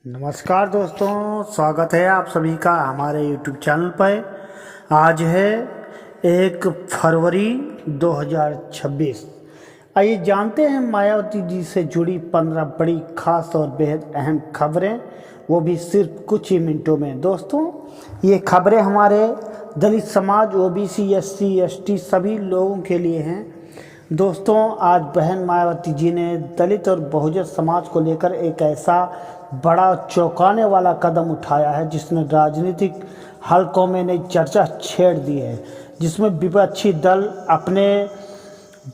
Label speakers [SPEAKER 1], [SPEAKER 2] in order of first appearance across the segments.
[SPEAKER 1] नमस्कार दोस्तों, स्वागत है आप सभी का हमारे YouTube चैनल पर। आज है 1 फरवरी 2026। आइए जानते हैं मायावती जी से जुड़ी 15 बड़ी खास और बेहद अहम खबरें, वो भी सिर्फ कुछ ही मिनटों में। दोस्तों, ये खबरें हमारे दलित समाज, ओबीसी, एससी, एसटी सभी लोगों के लिए हैं। दोस्तों, आज बहन मायावती जी ने दलित और बहुजन समाज को लेकर एक ऐसा बड़ा चौंकाने वाला कदम उठाया है जिसने राजनीतिक हलकों में नई चर्चा छेड़ दी है, जिसमें विपक्षी दल अपने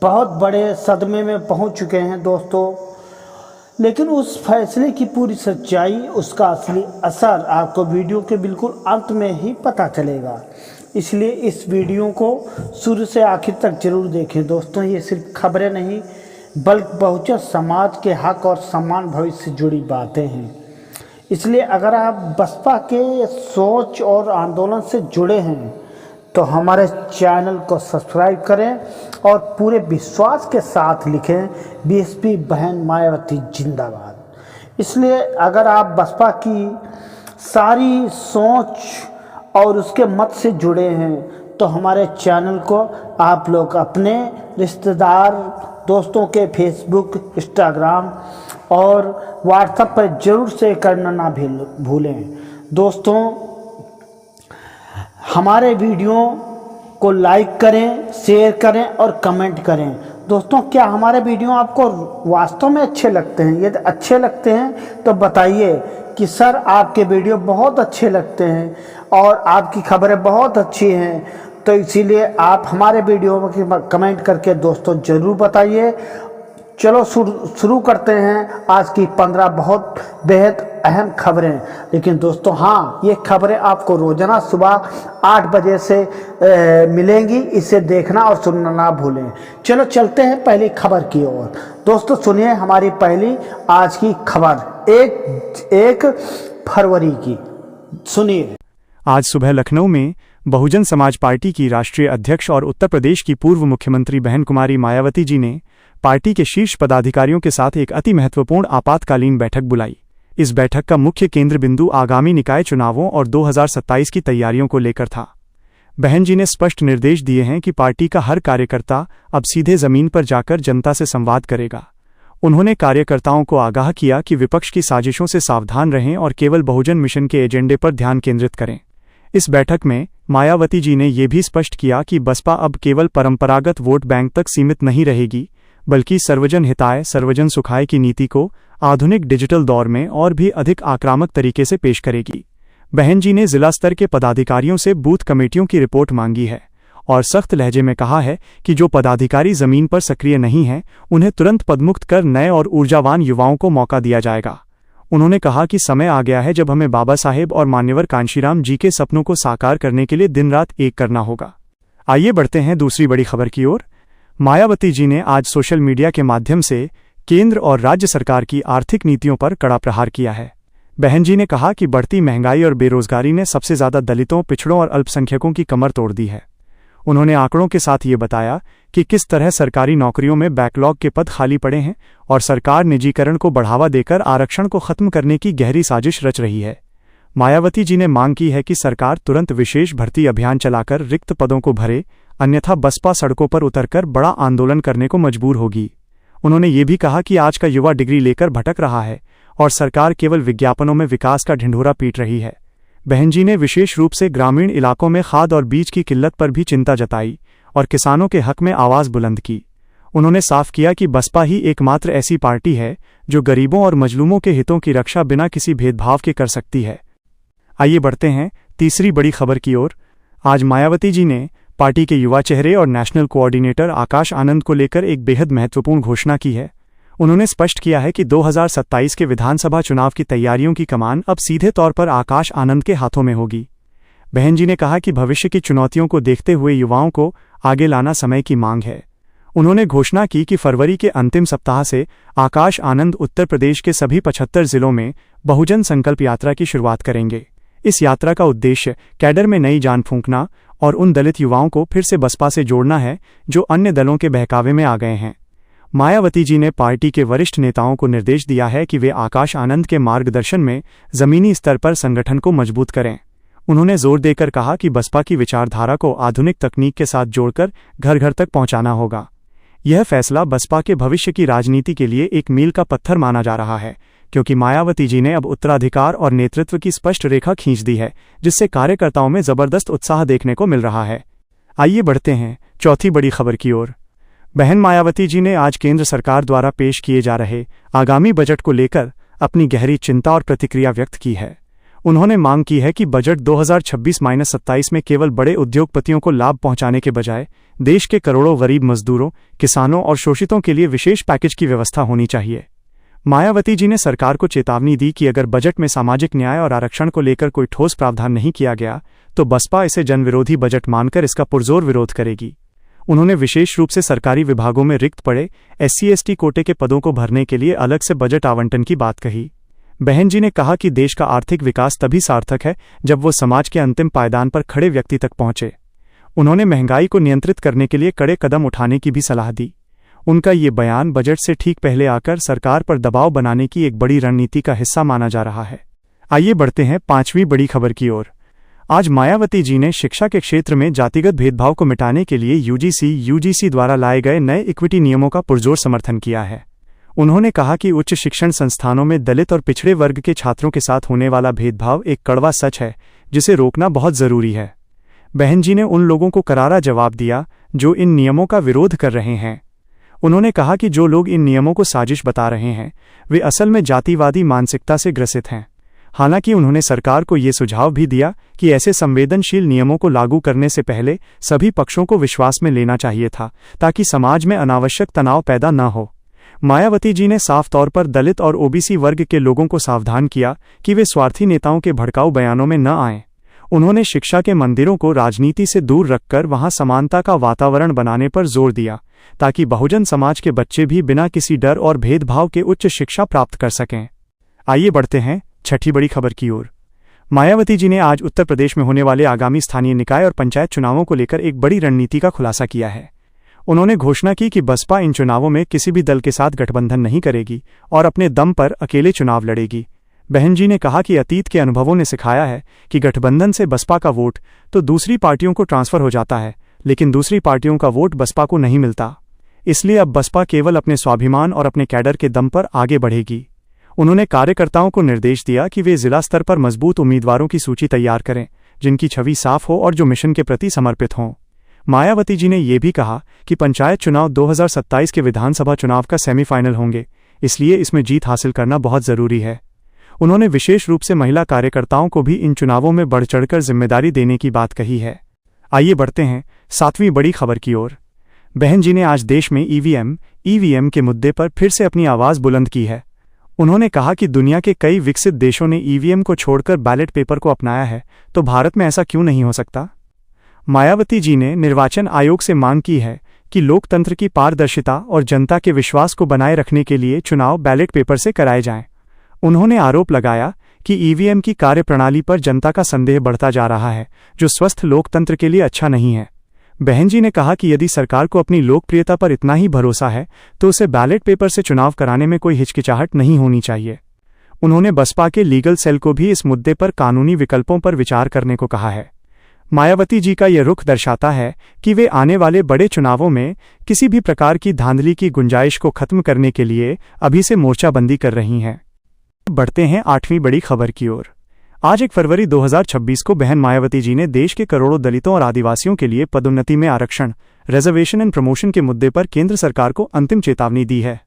[SPEAKER 1] बहुत बड़े सदमे में पहुंच चुके हैं। दोस्तों, लेकिन उस फैसले की पूरी सच्चाई, उसका असली असर आपको वीडियो के बिल्कुल अंत में ही पता चलेगा, इसलिए इस वीडियो को शुरू से आखिर तक जरूर देखें। दोस्तों, ये सिर्फ खबरें नहीं बल्कि बहुजन समाज के हक और सम्मान भविष्य से जुड़ी बातें हैं। इसलिए अगर आप बसपा के सोच और आंदोलन से जुड़े हैं तो हमारे चैनल को सब्सक्राइब करें और पूरे विश्वास के साथ लिखें, बीएसपी बहन मायावती जिंदाबाद। इसलिए अगर आप बसपा की सारी सोच और उसके मत से जुड़े हैं तो हमारे चैनल को आप लोग अपने रिश्तेदार, दोस्तों के फेसबुक, इंस्टाग्राम और व्हाट्सएप पर जरूर शेयर करना ना भूलें। दोस्तों, हमारे वीडियो को लाइक करें, शेयर करें और कमेंट करें। दोस्तों, क्या हमारे वीडियो आपको वास्तव में अच्छे लगते हैं? यदि अच्छे लगते हैं तो बताइए कि सर आपके वीडियो बहुत अच्छे लगते हैं और आपकी खबरें बहुत अच्छी हैं, तो इसीलिए आप हमारे वीडियो में कमेंट करके दोस्तों ज़रूर बताइए। चलो शुरू करते हैं आज की 15 बहुत बेहद अहम खबरें। लेकिन दोस्तों, हाँ, ये खबरें आपको रोजाना सुबह 8 बजे से मिलेंगी, इसे देखना और सुनना ना भूलें। चलो चलते हैं पहली खबर की ओर। दोस्तों सुनिए हमारी पहली आज की खबर 1 फरवरी की। सुनिए।
[SPEAKER 2] आज सुबह लखनऊ में बहुजन समाज पार्टी की राष्ट्रीय अध्यक्ष और उत्तर प्रदेश की पूर्व मुख्यमंत्री बहन कुमारी मायावती जी ने पार्टी के शीर्ष पदाधिकारियों के साथ एक अति महत्वपूर्ण आपातकालीन बैठक बुलाई। इस बैठक का मुख्य केंद्र बिंदु आगामी निकाय चुनावों और 2027 की तैयारियों को लेकर था। बहन जी ने स्पष्ट निर्देश दिए हैं कि पार्टी का हर कार्यकर्ता अब सीधे जमीन पर जाकर जनता से संवाद करेगा। उन्होंने कार्यकर्ताओं को आगाह किया कि विपक्ष की साजिशों से सावधान रहें और केवल बहुजन मिशन के एजेंडे पर ध्यान केंद्रित करें। इस बैठक में मायावती जी ने यह भी स्पष्ट किया कि बसपा अब केवल परंपरागत वोट बैंक तक सीमित नहीं रहेगी, बल्कि सर्वजन हिताय सर्वजन सुखाय की नीति को आधुनिक डिजिटल दौर में और भी अधिक आक्रामक तरीके से पेश करेगी। बहन जी ने जिला स्तर के पदाधिकारियों से बूथ कमेटियों की रिपोर्ट मांगी है और सख्त लहजे में कहा है कि जो पदाधिकारी जमीन पर सक्रिय नहीं हैं, उन्हें तुरंत पदमुक्त कर नए और ऊर्जावान युवाओं को मौका दिया जाएगा। उन्होंने कहा कि समय आ गया है जब हमें बाबा साहेब और मान्यवर कांशीराम जी के सपनों को साकार करने के लिए दिन रात एक करना होगा। आइए बढ़ते हैं दूसरी बड़ी खबर की ओर। मायावती जी ने आज सोशल मीडिया के माध्यम से केंद्र और राज्य सरकार की आर्थिक नीतियों पर कड़ा प्रहार किया है। बहन जी ने कहा कि बढ़ती महंगाई और बेरोजगारी ने सबसे ज्यादा दलितों, पिछड़ों और अल्पसंख्यकों की कमर तोड़ दी है। उन्होंने आंकड़ों के साथ ये बताया कि किस तरह सरकारी नौकरियों में बैकलॉग के पद खाली पड़े हैं और सरकार निजीकरण को बढ़ावा देकर आरक्षण को खत्म करने की गहरी साजिश रच रही है। मायावती जी ने मांग की है कि सरकार तुरंत विशेष भर्ती अभियान चलाकर रिक्त पदों को भरे, अन्यथा बसपा सड़कों पर उतरकर बड़ा आंदोलन करने को मजबूर होगी। उन्होंने ये भी कहा कि आज का युवा डिग्री लेकर भटक रहा है और सरकार केवल विज्ञापनों में विकास का ढिंढोरा पीट रही है। बहन जी ने विशेष रूप से ग्रामीण इलाकों में खाद और बीज की किल्लत पर भी चिंता जताई और किसानों के हक में आवाज बुलंद की। उन्होंने साफ किया कि बसपा ही एकमात्र ऐसी पार्टी है जो गरीबों और मजलूमों के हितों की रक्षा बिना किसी भेदभाव के कर सकती है। आइए बढ़ते हैं तीसरी बड़ी खबर की ओर। आज मायावती जी ने पार्टी के युवा चेहरे और नेशनल कोऑर्डिनेटर आकाश आनंद को लेकर एक बेहद महत्वपूर्ण घोषणा की है। उन्होंने स्पष्ट किया है कि 2027 के विधानसभा चुनाव की तैयारियों की कमान अब सीधे तौर पर आकाश आनंद के हाथों में होगी। बहन जी ने कहा कि भविष्य की चुनौतियों को देखते हुए युवाओं को आगे लाना समय की मांग है। उन्होंने घोषणा की कि फरवरी के अंतिम सप्ताह से आकाश आनंद उत्तर प्रदेश के सभी 75 जिलों में बहुजन संकल्प यात्रा की शुरुआत करेंगे। इस यात्रा का उद्देश्य कैडर में नई जान फूंकना और उन दलित युवाओं को फिर से बसपा से जोड़ना है जो अन्य दलों के बहकावे में आ गए हैं। मायावती जी ने पार्टी के वरिष्ठ नेताओं को निर्देश दिया है कि वे आकाश आनंद के मार्गदर्शन में जमीनी स्तर पर संगठन को मजबूत करें। उन्होंने जोर देकर कहा कि बसपा की विचारधारा को आधुनिक तकनीक के साथ जोड़कर घर घर तक पहुंचाना होगा। यह फैसला बसपा के भविष्य की राजनीति के लिए एक मील का पत्थर माना जा रहा है, क्योंकि मायावती जी ने अब उत्तराधिकार और नेतृत्व की स्पष्ट रेखा खींच दी है, जिससे कार्यकर्ताओं में जबरदस्त उत्साह देखने को मिल रहा है। आइए बढ़ते हैं चौथी बड़ी खबर की ओर। बहन मायावती जी ने आज केंद्र सरकार द्वारा पेश किए जा रहे आगामी बजट को लेकर अपनी गहरी चिंता और प्रतिक्रिया व्यक्त की है। उन्होंने मांग की है कि बजट 2026-27 में केवल बड़े उद्योगपतियों को लाभ पहुंचाने के बजाय देश के करोड़ों गरीब मजदूरों, किसानों और शोषितों के लिए विशेष पैकेज की व्यवस्था होनी चाहिए। मायावती जी ने सरकार को चेतावनी दी कि अगर बजट में सामाजिक न्याय और आरक्षण को लेकर कोई ठोस प्रावधान नहीं किया गया तो बसपा इसे जनविरोधी बजट मानकर इसका पुरजोर विरोध करेगी। उन्होंने विशेष रूप से सरकारी विभागों में रिक्त पड़े SC/ST कोटे के पदों को भरने के लिए अलग से बजट आवंटन की बात कही। बहन जी ने कहा कि देश का आर्थिक विकास तभी सार्थक है जब वो समाज के अंतिम पायदान पर खड़े व्यक्ति तक पहुंचे। उन्होंने महंगाई को नियंत्रित करने के लिए कड़े कदम उठाने की भी सलाह दी। उनका ये बयान बजट से ठीक पहले आकर सरकार पर दबाव बनाने की एक बड़ी रणनीति का हिस्सा माना जा रहा है। आइए बढ़ते हैं पांचवी बड़ी खबर की ओर। आज मायावती जी ने शिक्षा के क्षेत्र में जातिगत भेदभाव को मिटाने के लिए UGC द्वारा लाए गए नए इक्विटी नियमों का पुरजोर समर्थन किया है। उन्होंने कहा कि उच्च शिक्षण संस्थानों में दलित और पिछड़े वर्ग के छात्रों के साथ होने वाला भेदभाव एक कड़वा सच है, जिसे रोकना बहुत जरूरी है। बहन जी ने उन लोगों को करारा जवाब दिया जो इन नियमों का विरोध कर रहे हैं। उन्होंने कहा कि जो लोग इन नियमों को साजिश बता रहे हैं वे असल में जातिवादी मानसिकता से ग्रसित हैं। हालांकि उन्होंने सरकार को ये सुझाव भी दिया कि ऐसे संवेदनशील नियमों को लागू करने से पहले सभी पक्षों को विश्वास में लेना चाहिए था, ताकि समाज में अनावश्यक तनाव पैदा न हो। मायावती जी ने साफ तौर पर दलित और OBC वर्ग के लोगों को सावधान किया कि वे स्वार्थी नेताओं के भड़काऊ बयानों में न आएं। उन्होंने शिक्षा के मंदिरों को राजनीति से दूर रखकर वहां समानता का वातावरण बनाने पर जोर दिया, ताकि बहुजन समाज के बच्चे भी बिना किसी डर और भेदभाव के उच्च शिक्षा प्राप्त कर सकें। आइए बढ़ते हैं छठी बड़ी खबर की ओर। मायावती जी ने आज उत्तर प्रदेश में होने वाले आगामी स्थानीय निकाय और पंचायत चुनावों को लेकर एक बड़ी रणनीति का खुलासा किया है। उन्होंने घोषणा की कि बसपा इन चुनावों में किसी भी दल के साथ गठबंधन नहीं करेगी और अपने दम पर अकेले चुनाव लड़ेगी। बहन जी ने कहा कि अतीत के अनुभवों ने सिखाया है कि गठबंधन से बसपा का वोट तो दूसरी पार्टियों को ट्रांसफर हो जाता है, लेकिन दूसरी पार्टियों का वोट बसपा को नहीं मिलता। इसलिए अब बसपा केवल अपने स्वाभिमान और अपने कैडर के दम पर आगे बढ़ेगी। उन्होंने कार्यकर्ताओं को निर्देश दिया कि वे जिला स्तर पर मजबूत उम्मीदवारों की सूची तैयार करें, जिनकी छवि साफ हो और जो मिशन के प्रति समर्पित हों। मायावती जी ने यह भी कहा कि पंचायत चुनाव 2027 के विधानसभा चुनाव का सेमीफाइनल होंगे, इसलिए इसमें जीत हासिल करना बहुत जरूरी है। उन्होंने विशेष रूप से महिला कार्यकर्ताओं को भी इन चुनावों में बढ़ चढ़कर जिम्मेदारी देने की बात कही है। आइए बढ़ते हैं सातवीं बड़ी खबर की ओर। बहन जी ने आज देश में EVM के मुद्दे पर फिर से अपनी आवाज बुलंद की है। उन्होंने कहा कि दुनिया के कई विकसित देशों ने EVM को छोड़कर बैलेट पेपर को अपनाया है, तो भारत में ऐसा क्यों नहीं हो सकता। मायावती जी ने निर्वाचन आयोग से मांग की है कि लोकतंत्र की पारदर्शिता और जनता के विश्वास को बनाए रखने के लिए चुनाव बैलेट पेपर से कराए जाएं। उन्होंने आरोप लगाया कि EVM की कार्यप्रणाली पर जनता का संदेह बढ़ता जा रहा है, जो स्वस्थ लोकतंत्र के लिए अच्छा नहीं है। बहन जी ने कहा कि यदि सरकार को अपनी लोकप्रियता पर इतना ही भरोसा है तो उसे बैलेट पेपर से चुनाव कराने में कोई हिचकिचाहट नहीं होनी चाहिए। उन्होंने बसपा के लीगल सेल को भी इस मुद्दे पर कानूनी विकल्पों पर विचार करने को कहा है। मायावती जी का यह रुख दर्शाता है कि वे आने वाले बड़े चुनावों में किसी भी प्रकार की धांधली की गुंजाइश को खत्म करने के लिए अभी से मोर्चाबंदी कर रही हैं। बढ़ते हैं आठवीं बड़ी खबर की ओर। आज 1 फरवरी 2026 को बहन मायावती जी ने देश के करोड़ों दलितों और आदिवासियों के लिए पदोन्नति में आरक्षण, रिजर्वेशन एंड प्रमोशन के मुद्दे पर केंद्र सरकार को अंतिम चेतावनी दी है।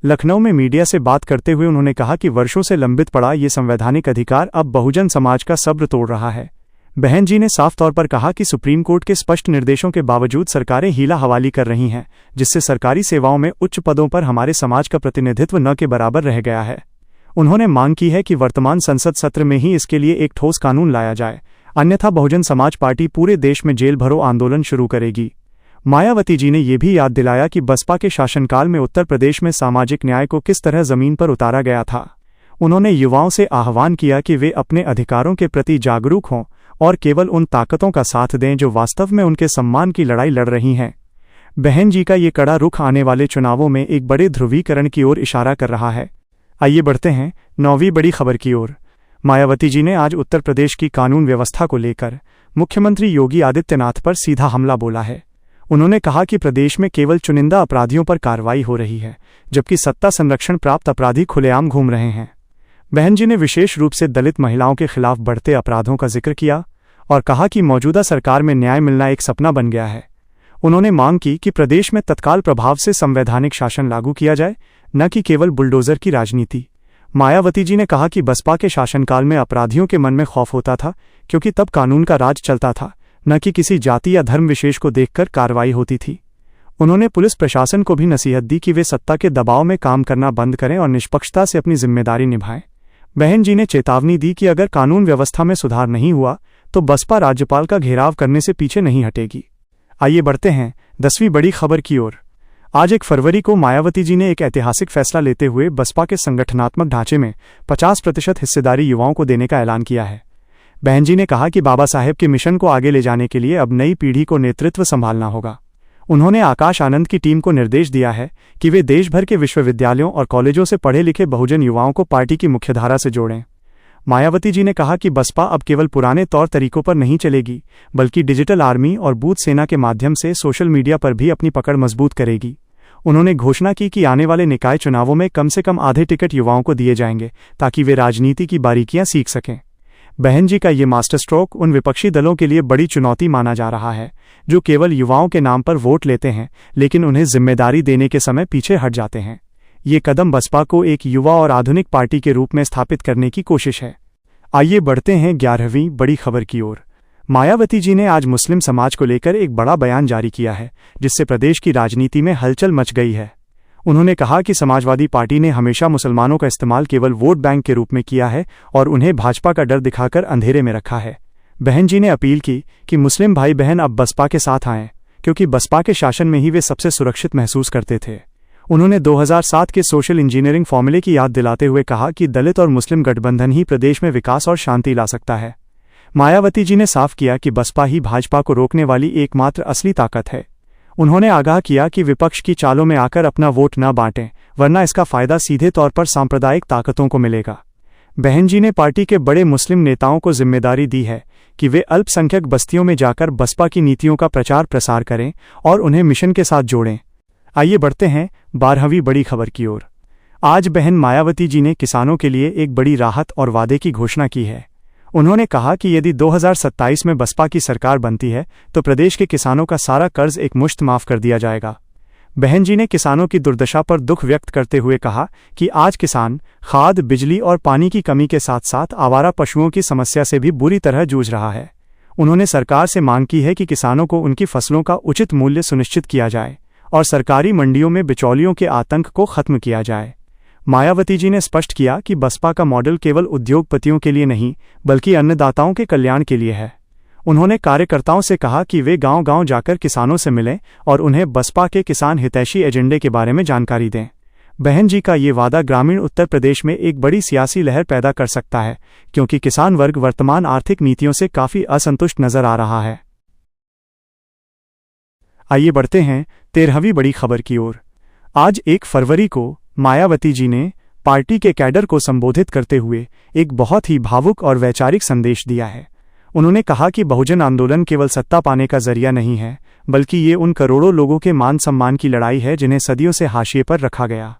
[SPEAKER 2] लखनऊ में मीडिया से बात करते हुए उन्होंने कहा कि वर्षों से लंबित पड़ा ये संवैधानिक अधिकार अब बहुजन समाज का सब्र तोड़ रहा है। बहन जी ने साफ तौर पर कहा कि सुप्रीम कोर्ट के स्पष्ट निर्देशों के बावजूद सरकारें हीला हवाली कर रही हैं, जिससे सरकारी सेवाओं में उच्च पदों पर हमारे समाज का प्रतिनिधित्व न के बराबर रह गया है। उन्होंने मांग की है कि वर्तमान संसद सत्र में ही इसके लिए एक ठोस कानून लाया जाए, अन्यथा बहुजन समाज पार्टी पूरे देश में जेल भरो आंदोलन शुरू करेगी। मायावती जी ने यह भी याद दिलाया कि बसपा के शासनकाल में उत्तर प्रदेश में सामाजिक न्याय को किस तरह जमीन पर उतारा गया था। उन्होंने युवाओं से आह्वान किया कि वे अपने अधिकारों के प्रति जागरूक हों और केवल उन ताकतों का साथ दें जो वास्तव में उनके सम्मान की लड़ाई लड़ रही हैं। बहन जी का ये कड़ा रुख आने वाले चुनावों में एक बड़े ध्रुवीकरण की ओर इशारा कर रहा है। आइए बढ़ते हैं 9वीं बड़ी खबर की ओर। मायावती जी ने आज उत्तर प्रदेश की कानून व्यवस्था को लेकर मुख्यमंत्री योगी आदित्यनाथ पर सीधा हमला बोला है। उन्होंने कहा कि प्रदेश में केवल चुनिंदा अपराधियों पर कार्रवाई हो रही है, जबकि सत्ता संरक्षण प्राप्त अपराधी खुलेआम घूम रहे हैं। बहन जी ने विशेष रूप से दलित महिलाओं के खिलाफ बढ़ते अपराधों का जिक्र किया और कहा कि मौजूदा सरकार में न्याय मिलना एक सपना बन गया है। उन्होंने मांग की कि प्रदेश में तत्काल प्रभाव से संवैधानिक शासन लागू किया जाए, न कि केवल बुलडोजर की राजनीति। मायावती जी ने कहा कि बसपा के शासनकाल में अपराधियों के मन में खौफ होता था, क्योंकि तब कानून का राज चलता था, न कि किसी जाति या धर्म विशेष को देखकर कार्रवाई होती थी। उन्होंने पुलिस प्रशासन को भी नसीहत दी कि वे सत्ता के दबाव में काम करना बंद करें और निष्पक्षता से अपनी जिम्मेदारी निभाएं। बहन जी ने चेतावनी दी कि अगर कानून व्यवस्था में सुधार नहीं हुआ तो बसपा राज्यपाल का घेराव करने से पीछे नहीं हटेगी। आइए बढ़ते हैं 10वीं बड़ी खबर की ओर। आज 1 फरवरी को मायावती जी ने एक ऐतिहासिक फैसला लेते हुए बसपा के संगठनात्मक ढांचे में 50% हिस्सेदारी युवाओं को देने का ऐलान किया है। बहन जी ने कहा कि बाबा साहेब के मिशन को आगे ले जाने के लिए अब नई पीढ़ी को नेतृत्व संभालना होगा। उन्होंने आकाश आनंद की टीम को निर्देश दिया है कि वे देश भर के विश्वविद्यालयों और कॉलेजों से पढ़े लिखे बहुजन युवाओं को पार्टी की मुख्यधारा से जोड़ें। मायावती जी ने कहा कि बसपा अब केवल पुराने तौर तरीकों पर नहीं चलेगी, बल्कि डिजिटल आर्मी और बूथ सेना के माध्यम से सोशल मीडिया पर भी अपनी पकड़ मजबूत करेगी। उन्होंने घोषणा की कि आने वाले निकाय चुनावों में कम से कम आधे टिकट युवाओं को दिए जाएंगे, ताकि वे राजनीति की बारीकियां सीख सकें। बहन जी का ये मास्टर स्ट्रोक उन विपक्षी दलों के लिए बड़ी चुनौती माना जा रहा है, जो केवल युवाओं के नाम पर वोट लेते हैं, लेकिन उन्हें जिम्मेदारी देने के समय पीछे हट जाते हैं। ये कदम बसपा को एक युवा और आधुनिक पार्टी के रूप में स्थापित करने की कोशिश है। आइए बढ़ते हैं 11वीं बड़ी खबर की ओर। मायावती जी ने आज मुस्लिम समाज को लेकर एक बड़ा बयान जारी किया है, जिससे प्रदेश की राजनीति में हलचल मच गई है। उन्होंने कहा कि समाजवादी पार्टी ने हमेशा मुसलमानों का इस्तेमाल केवल वोट बैंक के रूप में किया है और उन्हें भाजपा का डर दिखाकर अंधेरे में रखा है। बहन जी ने अपील की कि मुस्लिम भाई बहन अब बसपा के साथ आएं, क्योंकि बसपा के शासन में ही वे सबसे सुरक्षित महसूस करते थे। उन्होंने 2007 के सोशल इंजीनियरिंग फॉर्मूले की याद दिलाते हुए कहा कि दलित और मुस्लिम गठबंधन ही प्रदेश में विकास और शांति ला सकता है। मायावती जी ने साफ किया कि बसपा ही भाजपा को रोकने वाली एकमात्र असली ताकत है। उन्होंने आगाह किया कि विपक्ष की चालों में आकर अपना वोट न बांटें, वरना इसका फायदा सीधे तौर पर सांप्रदायिक ताकतों को मिलेगा। बहन जी ने पार्टी के बड़े मुस्लिम नेताओं को जिम्मेदारी दी है कि वे अल्पसंख्यक बस्तियों में जाकर बसपा की नीतियों का प्रचार प्रसार करें और उन्हें मिशन के साथ जोड़ें। आइए बढ़ते हैं 12वीं बड़ी खबर की ओर। आज बहन मायावती जी ने किसानों के लिए एक बड़ी राहत और वादे की घोषणा की है। उन्होंने कहा कि यदि 2027 में बसपा की सरकार बनती है तो प्रदेश के किसानों का सारा कर्ज एक मुश्त माफ कर दिया जाएगा। बहन जी ने किसानों की दुर्दशा पर दुख व्यक्त करते हुए कहा कि आज किसान खाद, बिजली और पानी की कमी के साथ साथ आवारा पशुओं की समस्या से भी बुरी तरह जूझ रहा है। उन्होंने सरकार से मांग की है कि किसानों को उनकी फसलों का उचित मूल्य सुनिश्चित किया जाए और सरकारी मंडियों में बिचौलियों के आतंक को खत्म किया जाए। मायावती जी ने स्पष्ट किया कि बसपा का मॉडल केवल उद्योगपतियों के लिए नहीं, बल्कि अन्नदाताओं के कल्याण के लिए है। उन्होंने कार्यकर्ताओं से कहा कि वे गांव-गांव जाकर किसानों से मिलें और उन्हें बसपा के किसान हितैषी एजेंडे के बारे में जानकारी दें। बहन जी का ये वादा ग्रामीण उत्तर प्रदेश में एक बड़ी सियासी लहर पैदा कर सकता है, क्योंकि किसान वर्ग वर्तमान आर्थिक नीतियों से काफी असंतुष्ट नजर आ रहा है। आइए बढ़ते हैं 13वीं बड़ी खबर की ओर। आज 1 फरवरी को मायावती जी ने पार्टी के कैडर को संबोधित करते हुए एक बहुत ही भावुक और वैचारिक संदेश दिया है। उन्होंने कहा कि बहुजन आंदोलन केवल सत्ता पाने का जरिया नहीं है, बल्कि ये उन करोड़ों लोगों के मान सम्मान की लड़ाई है जिन्हें सदियों से हाशिए पर रखा गया।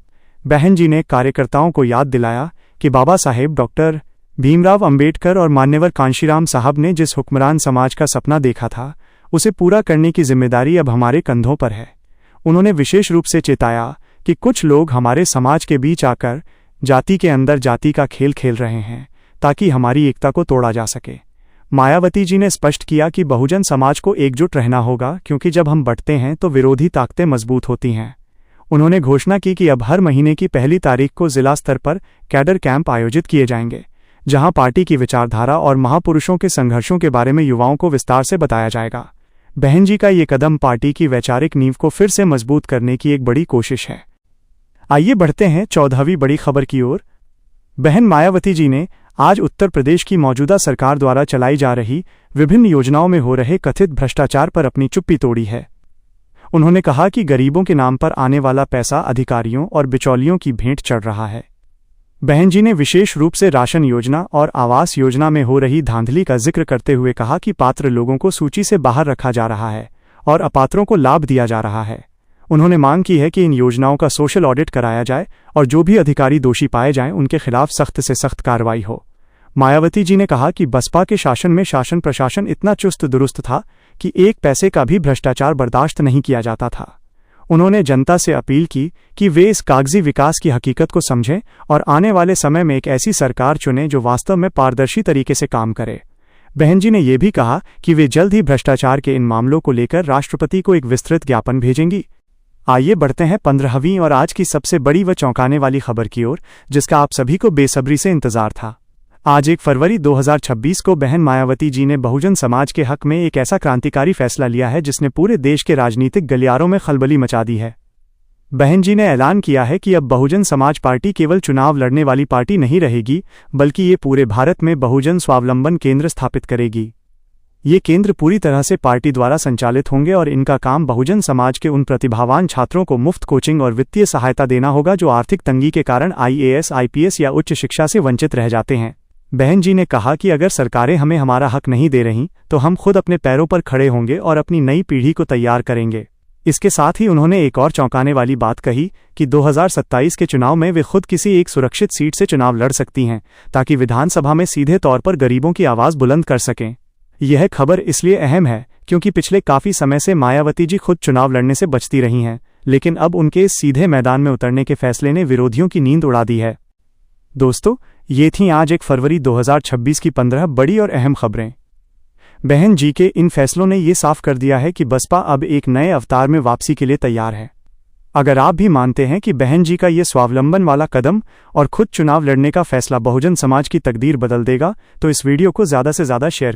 [SPEAKER 2] बहन जी ने कार्यकर्ताओं को याद दिलाया कि बाबा साहेब डॉक्टर भीमराव अंबेडकर और मान्यवर कांशीराम साहब ने जिस हुक्मरान समाज का सपना देखा था, उसे पूरा करने की जिम्मेदारी अब हमारे कंधों पर है। उन्होंने विशेष रूप से चेताया कि कुछ लोग हमारे समाज के बीच आकर जाति के अंदर जाति का खेल खेल रहे हैं, ताकि हमारी एकता को तोड़ा जा सके। मायावती जी ने स्पष्ट किया कि बहुजन समाज को एकजुट रहना होगा, क्योंकि जब हम बंटते हैं तो विरोधी ताकतें मजबूत होती हैं। उन्होंने घोषणा की कि अब हर महीने की पहली तारीख को जिला स्तर पर कैडर कैंप आयोजित किए जाएंगे, जहां पार्टी की विचारधारा और महापुरुषों के संघर्षों के बारे में युवाओं को विस्तार से बताया जाएगा। बहन जी का ये कदम पार्टी की वैचारिक नींव को फिर से मजबूत करने की एक बड़ी कोशिश है। आइए बढ़ते हैं 14वीं बड़ी खबर की ओर। बहन मायावती जी ने आज उत्तर प्रदेश की मौजूदा सरकार द्वारा चलाई जा रही विभिन्न योजनाओं में हो रहे कथित भ्रष्टाचार पर अपनी चुप्पी तोड़ी है। उन्होंने कहा कि गरीबों के नाम पर आने वाला पैसा अधिकारियों और बिचौलियों की भेंट चढ़ रहा है। बहन जी ने विशेष रूप से राशन योजना और आवास योजना में हो रही धांधली का जिक्र करते हुए कहा कि पात्र लोगों को सूची से बाहर रखा जा रहा है और अपात्रों को लाभ दिया जा रहा है। उन्होंने मांग की है कि इन योजनाओं का सोशल ऑडिट कराया जाए और जो भी अधिकारी दोषी पाए जाएं उनके खिलाफ सख्त से सख्त कार्रवाई हो। मायावती जी ने कहा कि बसपा के शासन में शासन प्रशासन इतना चुस्त दुरुस्त था कि एक पैसे का भी भ्रष्टाचार बर्दाश्त नहीं किया जाता था। उन्होंने जनता से अपील की कि वे इस कागजी विकास की हकीकत को समझें और आने वाले समय में एक ऐसी सरकार चुनें जो वास्तव में पारदर्शी तरीके से काम करे। बहन जी ने यह भी कहा कि वे जल्द ही भ्रष्टाचार के इन मामलों को लेकर राष्ट्रपति को एक विस्तृत ज्ञापन भेजेंगी। आइए बढ़ते हैं 15वीं और आज की सबसे बड़ी व चौंकाने वाली खबर की ओर, जिसका आप सभी को बेसब्री से इंतजार था। आज 1 फरवरी 2026 को बहन मायावती जी ने बहुजन समाज के हक में एक ऐसा क्रांतिकारी फैसला लिया है जिसने पूरे देश के राजनीतिक गलियारों में खलबली मचा दी है। बहन जी ने ऐलान किया है कि अब बहुजन समाज पार्टी केवल चुनाव लड़ने वाली पार्टी नहीं रहेगी, बल्कि ये पूरे भारत में बहुजन स्वावलंबन केंद्र स्थापित करेगी। ये केंद्र पूरी तरह से पार्टी द्वारा संचालित होंगे और इनका काम बहुजन समाज के उन प्रतिभावान छात्रों को मुफ्त कोचिंग और वित्तीय सहायता देना होगा जो आर्थिक तंगी के कारण IAS, IPS या उच्च शिक्षा से वंचित रह जाते हैं। बहन जी ने कहा कि अगर सरकारें हमें हमारा हक नहीं दे रहीं तो हम खुद अपने पैरों पर खड़े होंगे और अपनी नई पीढ़ी को तैयार करेंगे। इसके साथ ही उन्होंने एक और चौंकाने वाली बात कही कि 2027 के चुनाव में वे खुद किसी एक सुरक्षित सीट से चुनाव लड़ सकती हैं ताकि विधानसभा में सीधे तौर पर गरीबों की आवाज़ बुलंद कर सकें। यह खबर इसलिए अहम है क्योंकि पिछले काफ़ी समय से मायावती जी खुद चुनाव लड़ने से बचती रही हैं, लेकिन अब उनके इस सीधे मैदान में उतरने के फैसले ने विरोधियों की नींद उड़ा दी है। दोस्तों, ये थीं आज 1 फरवरी 2026 की 15 बड़ी और अहम खबरें। बहन जी के इन फैसलों ने ये साफ कर दिया है कि बसपा अब एक नए अवतार में वापसी के लिए तैयार है। अगर आप भी मानते हैं कि बहन जी का ये स्वावलंबन वाला कदम और खुद चुनाव लड़ने का फैसला बहुजन समाज की तकदीर बदल देगा, तो इस वीडियो को ज़्यादा से ज़्यादा शेयर करें।